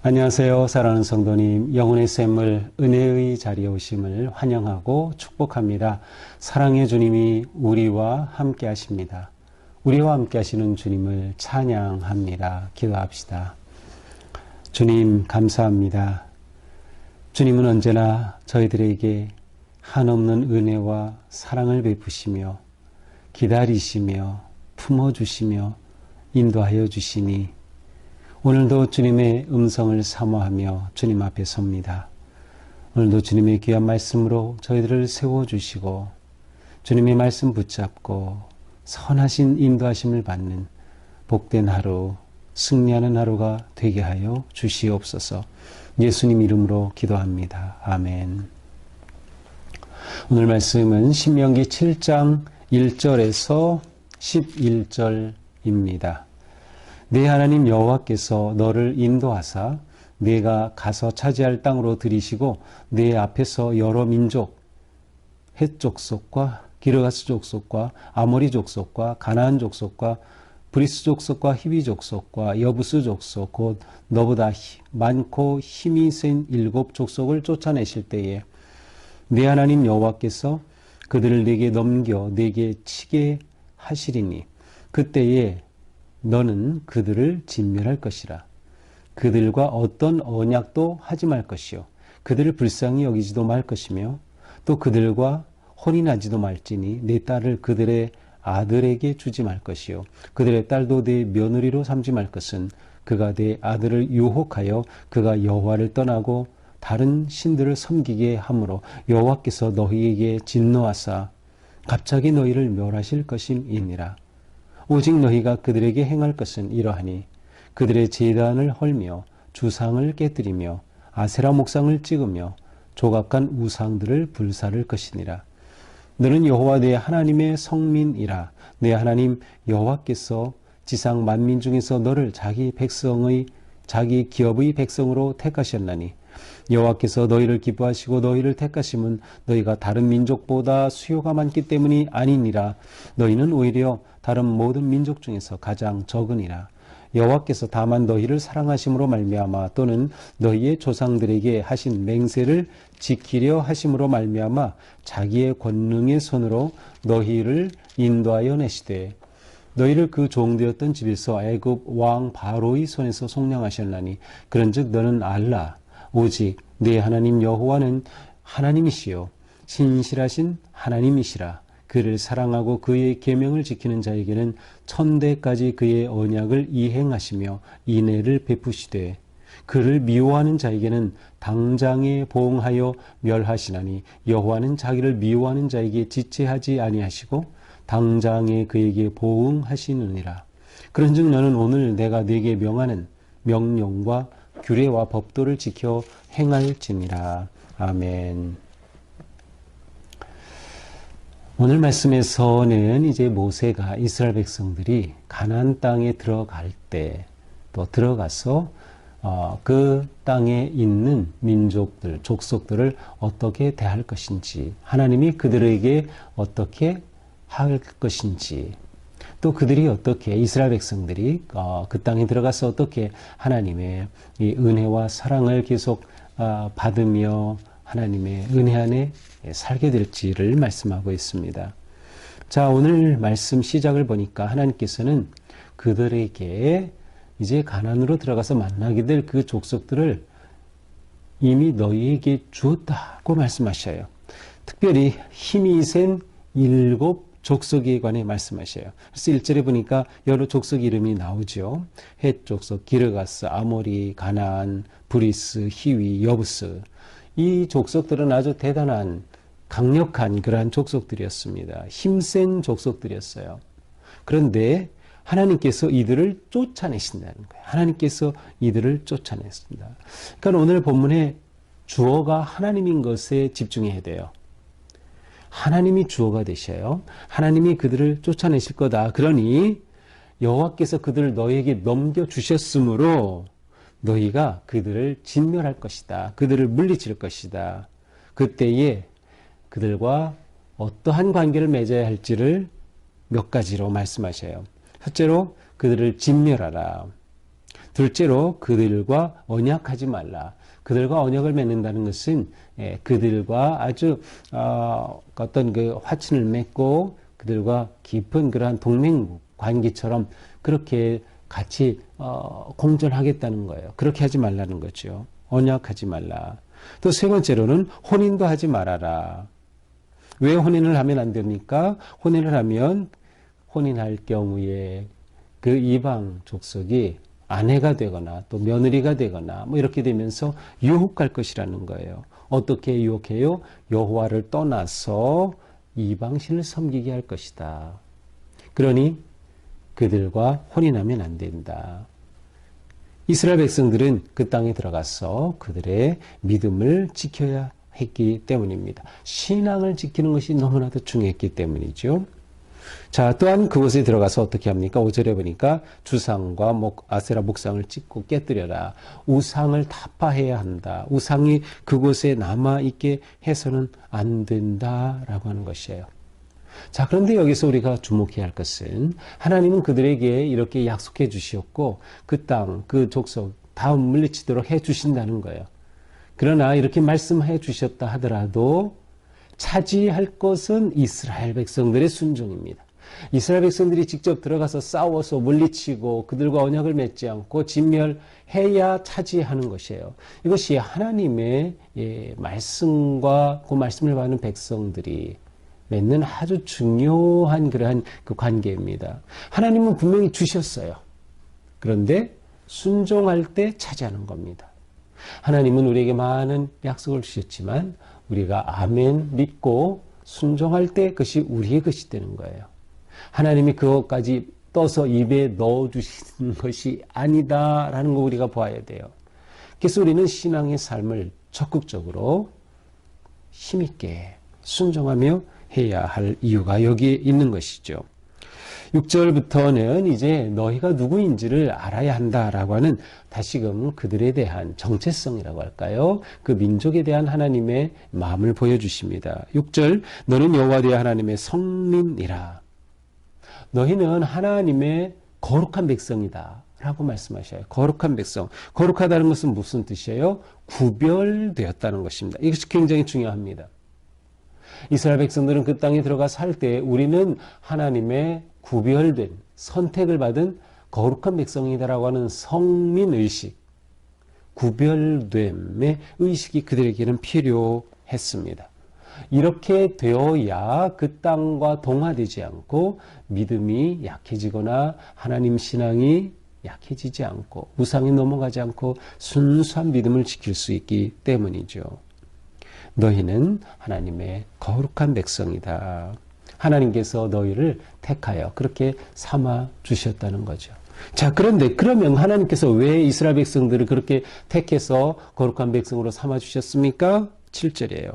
안녕하세요. 사랑하는 성도님, 영혼의 샘물 은혜의 자리에 오심을 환영하고 축복합니다. 사랑의 주님이 우리와 함께 하십니다. 우리와 함께 하시는 주님을 찬양합니다. 기도합시다. 주님 감사합니다. 주님은 언제나 저희들에게 한없는 은혜와 사랑을 베푸시며 기다리시며 품어주시며 인도하여 주시니 오늘도 주님의 음성을 사모하며 주님 앞에 섭니다. 오늘도 주님의 귀한 말씀으로 저희들을 세워주시고 주님의 말씀 붙잡고 선하신 인도하심을 받는 복된 하루, 승리하는 하루가 되게 하여 주시옵소서. 예수님 이름으로 기도합니다. 아멘. 오늘 말씀은 신명기 7장 1절에서 11절입니다. 네 하나님 여호와께서 너를 인도하사 네가 가서 차지할 땅으로 들이시고 네 앞에서 여러 민족, 헷 족속과 기르가스 족속과 아모리 족속과 가나안 족속과 브리스 족속과 히비 족속과 여부스 족속 곧 너보다 많고 힘이 센 7 족속을 쫓아내실 때에 네 하나님 여호와께서 그들을 네게 넘겨 네게 치게 하시리니 그때에 너는 그들을 진멸할 것이라. 그들과 어떤 언약도 하지 말 것이요 그들을 불쌍히 여기지도 말 것이며 또 그들과 혼인하지도 말지니 내 딸을 그들의 아들에게 주지 말 것이요 그들의 딸도 내 며느리로 삼지 말 것은 그가 내 아들을 유혹하여 그가 여호와를 떠나고 다른 신들을 섬기게 하므로 여호와께서 너희에게 진노하사 갑자기 너희를 멸하실 것임이니라. 오직 너희가 그들에게 행할 것은 이러하니 그들의 제단을 헐며 주상을 깨뜨리며 아세라 목상을 찍으며 조각간 우상들을 불사를 것이니라. 너는 여호와 내 하나님의 성민이라. 내 하나님 여호와께서 지상 만민 중에서 너를 자기 기업의 백성으로 택하셨나니 여호와께서 너희를 기뻐하시고 너희를 택하심은 너희가 다른 민족보다 수요가 많기 때문이 아니니라. 너희는 오히려 다른 모든 민족 중에서 가장 적으니라. 여호와께서 다만 너희를 사랑하심으로 말미암아 또는 너희의 조상들에게 하신 맹세를 지키려 하심으로 말미암아 자기의 권능의 손으로 너희를 인도하여 내시되 너희를 그 종되었던 집에서 애굽 왕 바로의 손에서 속량하셨나니 그런즉 너는 알라. 오직 네 하나님 여호와는 하나님이시요 신실하신 하나님이시라. 그를 사랑하고 그의 계명을 지키는 자에게는 천대까지 그의 언약을 이행하시며 인애를 베푸시되 그를 미워하는 자에게는 당장에 보응하여 멸하시나니 여호와는 자기를 미워하는 자에게 지체하지 아니하시고 당장에 그에게 보응하시느니라. 그런즉 너는 오늘 내가 네게 명하는 명령과 규례와 법도를 지켜 행할지니라. 아멘. 오늘 말씀에서는 이제 모세가 이스라엘 백성들이 가나안 땅에 들어갈 때 또 들어가서 그 땅에 있는 민족들, 족속들을 어떻게 대할 것인지, 하나님이 그들에게 어떻게 할 것인지, 또 그들이 어떻게 이스라엘 백성들이 그 땅에 들어가서 어떻게 하나님의 이 은혜와 사랑을 계속 받으며 하나님의 은혜 안에 살게 될지를 말씀하고 있습니다. 자, 오늘 말씀 시작을 보니까 하나님께서는 그들에게 이제 가나안으로 들어가서 만나게 될 그 족속들을 이미 너희에게 주었다고 말씀하셔요. 특별히 힘이 센 7 족속에 관해 말씀하셔요. 그래서 1절에 보니까 여러 족속 이름이 나오죠. 헷 족속, 기르가스, 아모리, 가나안, 브리스, 히위, 여부스. 이 족속들은 아주 대단한 강력한 그러한 족속들이었습니다. 힘센 족속들이었어요. 그런데 하나님께서 이들을 쫓아내신다는 거예요. 하나님께서 이들을 쫓아냈습니다. 그러니까 오늘 본문의 주어가 하나님인 것에 집중해야 돼요. 하나님이 주어가 되셔요. 하나님이 그들을 쫓아내실 거다. 그러니 여호와께서 그들을 너희에게 넘겨주셨으므로 너희가 그들을 진멸할 것이다. 그들을 물리칠 것이다. 그때에 그들과 어떠한 관계를 맺어야 할지를 몇 가지로 말씀하셔요. 첫째로 그들을 진멸하라. 둘째로 그들과 언약하지 말라. 그들과 언약을 맺는다는 것은 그들과 아주 어떤 그 화친을 맺고 그들과 깊은 그러한 동맹 관계처럼 그렇게 같이 공존하겠다는 거예요. 그렇게 하지 말라는 거죠. 언약하지 말라. 또 세 번째로는 혼인도 하지 말아라. 왜 혼인을 하면 안 됩니까? 혼인을 하면 혼인할 경우에 그 이방 족속이 아내가 되거나 또 며느리가 되거나 뭐 이렇게 되면서 유혹할 것이라는 거예요. 어떻게 유혹해요? 여호와를 떠나서 이방신을 섬기게 할 것이다. 그러니 그들과 혼인하면 안 된다. 이스라엘 백성들은 그 땅에 들어가서 그들의 믿음을 지켜야 했기 때문입니다. 신앙을 지키는 것이 너무나도 중요했기 때문이죠. 자, 또한 그곳에 들어가서 어떻게 합니까? 5절에 보니까 주상과 아세라 목상을 찍고 깨뜨려라. 우상을 타파해야 한다. 우상이 그곳에 남아있게 해서는 안 된다라고 하는 것이에요. 자, 그런데 여기서 우리가 주목해야 할 것은 하나님은 그들에게 이렇게 약속해 주셨고 그 땅, 그 족속 다 물리치도록 해 주신다는 거예요. 그러나 이렇게 말씀해 주셨다 하더라도 차지할 것은 이스라엘 백성들의 순종입니다. 이스라엘 백성들이 직접 들어가서 싸워서 물리치고 그들과 언약을 맺지 않고 진멸해야 차지하는 것이에요. 이것이 하나님의 말씀과 그 말씀을 받는 백성들이 맺는 아주 중요한 그러한 그 관계입니다. 하나님은 분명히 주셨어요. 그런데 순종할 때 차지하는 겁니다. 하나님은 우리에게 많은 약속을 주셨지만 우리가 아멘 믿고 순종할 때 그것이 우리의 것이 되는 거예요. 하나님이 그것까지 떠서 입에 넣어주시는 것이 아니다라는 거 우리가 봐야 돼요. 그래서 우리는 신앙의 삶을 적극적으로 힘있게 순종하며 해야 할 이유가 여기에 있는 것이죠. 6절부터는 이제 너희가 누구인지를 알아야 한다라고 하는 다시금 그들에 대한 정체성이라고 할까요? 그 민족에 대한 하나님의 마음을 보여주십니다. 6절 너는 여호와 네 하나님의 성민이라. 너희는 하나님의 거룩한 백성이다 라고 말씀하셔요. 거룩한 백성. 거룩하다는 것은 무슨 뜻이에요? 구별되었다는 것입니다. 이것이 굉장히 중요합니다. 이스라엘 백성들은 그 땅에 들어가 살 때 우리는 하나님의 구별된 선택을 받은 거룩한 백성이다라고 하는 성민의식, 구별됨의 의식이 그들에게는 필요했습니다. 이렇게 되어야 그 땅과 동화되지 않고 믿음이 약해지거나 하나님 신앙이 약해지지 않고 우상에 넘어가지 않고 순수한 믿음을 지킬 수 있기 때문이죠. 너희는 하나님의 거룩한 백성이다. 하나님께서 너희를 택하여 그렇게 삼아 주셨다는 거죠. 자, 그런데 그러면 하나님께서 왜 이스라엘 백성들을 그렇게 택해서 거룩한 백성으로 삼아 주셨습니까? 7절이에요.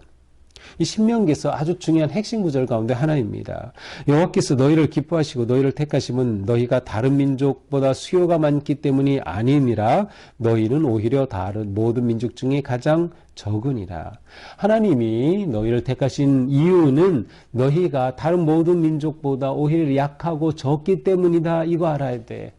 이 신명기에서 아주 중요한 핵심 구절 가운데 하나입니다. 여호와께서 너희를 기뻐하시고 너희를 택하심은 너희가 다른 민족보다 수요가 많기 때문이 아니니라. 너희는 오히려 다른 모든 민족 중에 가장 적으니라. 하나님이 너희를 택하신 이유는 너희가 다른 모든 민족보다 오히려 약하고 적기 때문이다. 이거 알아야 돼.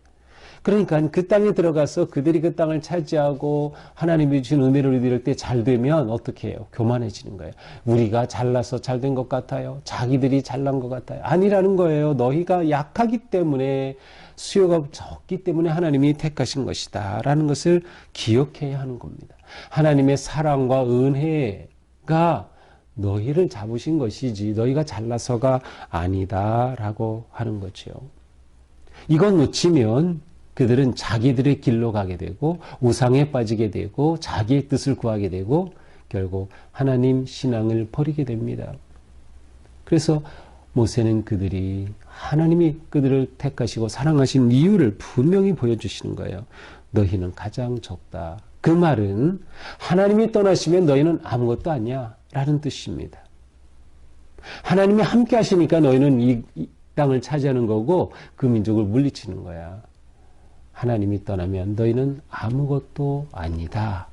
그러니까 그 땅에 들어가서 그들이 그 땅을 차지하고 하나님이 주신 은혜를 누릴 때 잘 되면 어떻게 해요? 교만해지는 거예요. 우리가 잘나서 잘 된 것 같아요. 자기들이 잘난 것 같아요. 아니라는 거예요. 너희가 약하기 때문에 수요가 적기 때문에 하나님이 택하신 것이다 라는 것을 기억해야 하는 겁니다. 하나님의 사랑과 은혜가 너희를 잡으신 것이지 너희가 잘나서가 아니다라고 하는 거죠. 이건 놓치면 그들은 자기들의 길로 가게 되고 우상에 빠지게 되고 자기의 뜻을 구하게 되고 결국 하나님 신앙을 버리게 됩니다. 그래서 모세는 그들이 하나님이 그들을 택하시고 사랑하신 이유를 분명히 보여주시는 거예요. 너희는 가장 적다. 그 말은 하나님이 떠나시면 너희는 아무것도 아니야 라는 뜻입니다. 하나님이 함께 하시니까 너희는 이 땅을 차지하는 거고 그 민족을 물리치는 거야. 하나님이 떠나면 너희는 아무것도 아니다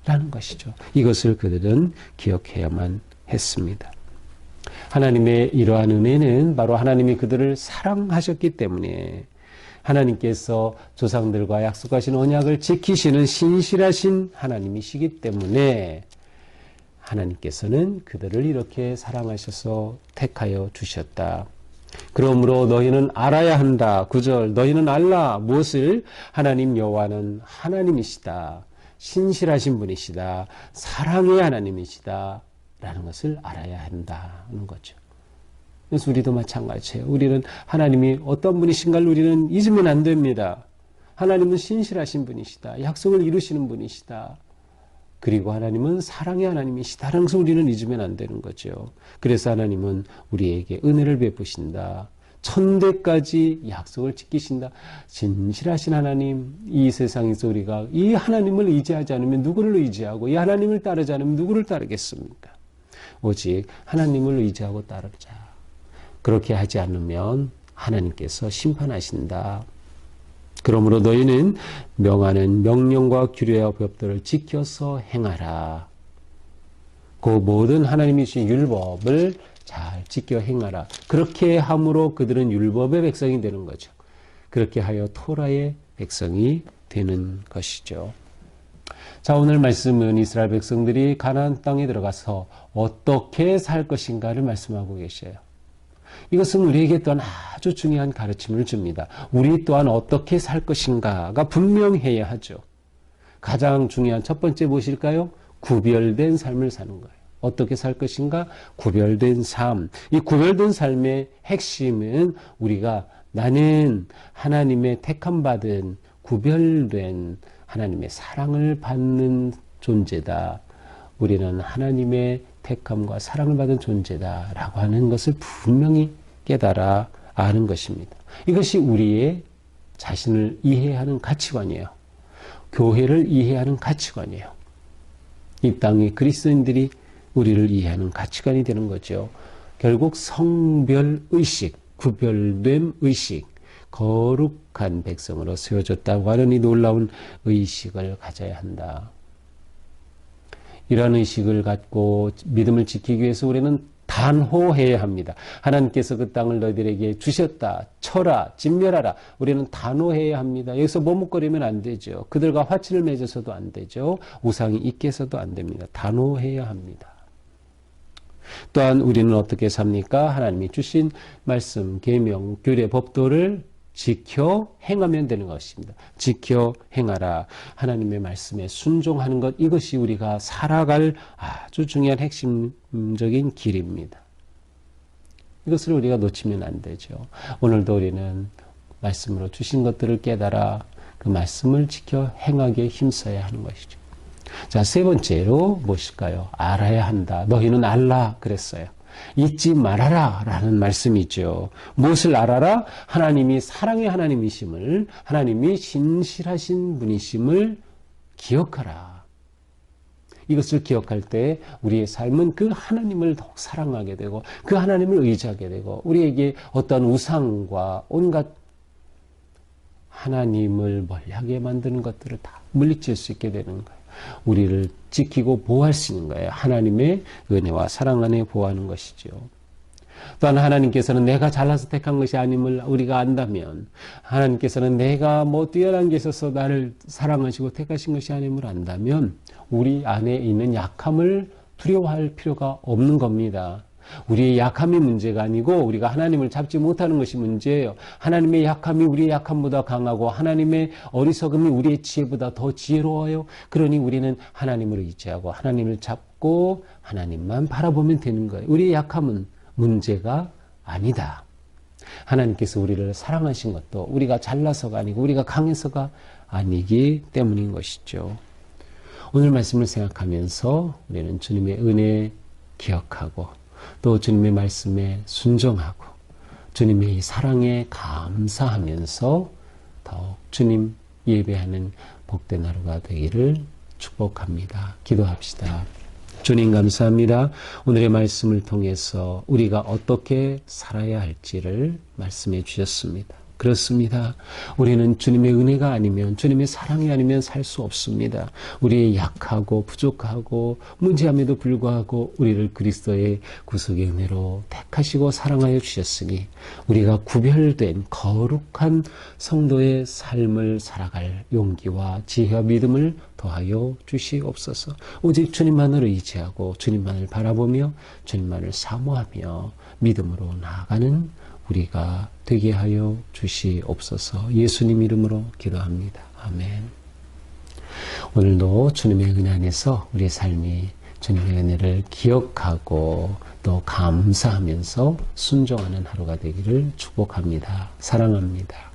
라는 것이죠. 이것을 그들은 기억해야만 했습니다. 하나님의 이러한 은혜는 바로 하나님이 그들을 사랑하셨기 때문에 하나님께서 조상들과 약속하신 언약을 지키시는 신실하신 하나님이시기 때문에 하나님께서는 그들을 이렇게 사랑하셔서 택하여 주셨다. 그러므로 너희는 알아야 한다. 9절 너희는 알라. 무엇을? 하나님 여호와는 하나님이시다. 신실하신 분이시다. 사랑의 하나님이시다. 라는 것을 알아야 한다는 거죠. 그래서 우리도 마찬가지예요. 우리는 하나님이 어떤 분이신가를 우리는 잊으면 안 됩니다. 하나님은 신실하신 분이시다. 약속을 이루시는 분이시다. 그리고 하나님은 사랑의 하나님이시다라는 것을 우리는 잊으면 안 되는 거죠. 그래서 하나님은 우리에게 은혜를 베푸신다. 천대까지 약속을 지키신다. 진실하신 하나님, 이 세상에서 우리가 이 하나님을 의지하지 않으면 누구를 의지하고 이 하나님을 따르지 않으면 누구를 따르겠습니까? 오직 하나님을 의지하고 따르자. 그렇게 하지 않으면 하나님께서 심판하신다. 그러므로 너희는 명하는 명령과 규례와 법도를 지켜서 행하라. 그 모든 하나님이 주신 율법을 잘 지켜 행하라. 그렇게 함으로 그들은 율법의 백성이 되는 거죠. 그렇게 하여 토라의 백성이 되는 것이죠. 자, 오늘 말씀은 이스라엘 백성들이 가나안 땅에 들어가서 어떻게 살 것인가를 말씀하고 계셔요. 이것은 우리에게 또한 아주 중요한 가르침을 줍니다. 우리 또한 어떻게 살 것인가가 분명해야 하죠. 가장 중요한 첫 번째 무엇일까요? 구별된 삶을 사는 거예요. 어떻게 살 것인가? 구별된 삶. 이 구별된 삶의 핵심은 우리가 나는 하나님의 택함받은 구별된 하나님의 사랑을 받는 존재다. 우리는 하나님의 택함과 사랑을 받은 존재다라고 하는 것을 분명히 깨달아 아는 것입니다. 이것이 우리의 자신을 이해하는 가치관이에요. 교회를 이해하는 가치관이에요. 이 땅의 그리스도인들이 우리를 이해하는 가치관이 되는 거죠. 결국 성별의식, 구별됨 의식, 거룩한 백성으로 세워졌다고 하는 이 놀라운 의식을 가져야 한다. 이러한 의식을 갖고 믿음을 지키기 위해서 우리는 단호해야 합니다. 하나님께서 그 땅을 너희들에게 주셨다. 쳐라. 진멸하라. 우리는 단호해야 합니다. 여기서 머뭇거리면 안 되죠. 그들과 화친을 맺어서도 안 되죠. 우상이 있게 해서도 안 됩니다. 단호해야 합니다. 또한 우리는 어떻게 삽니까? 하나님이 주신 말씀, 계명, 규례, 법도를 지켜 행하면 되는 것입니다. 지켜 행하라. 하나님의 말씀에 순종하는 것, 이것이 우리가 살아갈 아주 중요한 핵심적인 길입니다. 이것을 우리가 놓치면 안 되죠. 오늘도 우리는 말씀으로 주신 것들을 깨달아 그 말씀을 지켜 행하기에 힘써야 하는 것이죠. 자, 세 번째로 무엇일까요? 알아야 한다. 너희는 알라 그랬어요. 잊지 말아라 라는 말씀이죠. 무엇을 알아라? 하나님이 사랑의 하나님이심을, 하나님이 신실하신 분이심을 기억하라. 이것을 기억할 때 우리의 삶은 그 하나님을 더욱 사랑하게 되고 그 하나님을 의지하게 되고 우리에게 어떤 우상과 온갖 하나님을 멀리하게 만드는 것들을 다 물리칠 수 있게 되는 거예요. 우리를 지키고 보호할 수 있는 거예요. 하나님의 은혜와 사랑 안에 보호하는 것이죠. 또한 하나님께서는 내가 잘나서 택한 것이 아님을 우리가 안다면, 하나님께서는 내가 뛰어난 게 있어서 나를 사랑하시고 택하신 것이 아님을 안다면 우리 안에 있는 약함을 두려워할 필요가 없는 겁니다. 우리의 약함이 문제가 아니고 우리가 하나님을 잡지 못하는 것이 문제예요. 하나님의 약함이 우리의 약함보다 강하고 하나님의 어리석음이 우리의 지혜보다 더 지혜로워요. 그러니 우리는 하나님을 의지하고 하나님을 잡고 하나님만 바라보면 되는 거예요. 우리의 약함은 문제가 아니다. 하나님께서 우리를 사랑하신 것도 우리가 잘나서가 아니고 우리가 강해서가 아니기 때문인 것이죠. 오늘 말씀을 생각하면서 우리는 주님의 은혜 기억하고 또 주님의 말씀에 순종하고 주님의 사랑에 감사하면서 더욱 주님 예배하는 복된 하루가 되기를 축복합니다. 기도합시다. 주님 감사합니다. 오늘의 말씀을 통해서 우리가 어떻게 살아야 할지를 말씀해 주셨습니다. 그렇습니다. 우리는 주님의 은혜가 아니면, 주님의 사랑이 아니면 살 수 없습니다. 우리의 약하고 부족하고 무지함에도 불구하고 우리를 그리스도의 구속의 은혜로 택하시고 사랑하여 주셨으니 우리가 구별된 거룩한 성도의 삶을 살아갈 용기와 지혜와 믿음을 더하여 주시옵소서. 오직 주님만을 의지하고 주님만을 바라보며 주님만을 사모하며 믿음으로 나아가는 우리가 되게 하여 주시옵소서. 예수님 이름으로 기도합니다. 아멘. 오늘도 주님의 은혜 안에서 우리의 삶이 주님의 은혜를 기억하고 또 감사하면서 순종하는 하루가 되기를 축복합니다. 사랑합니다.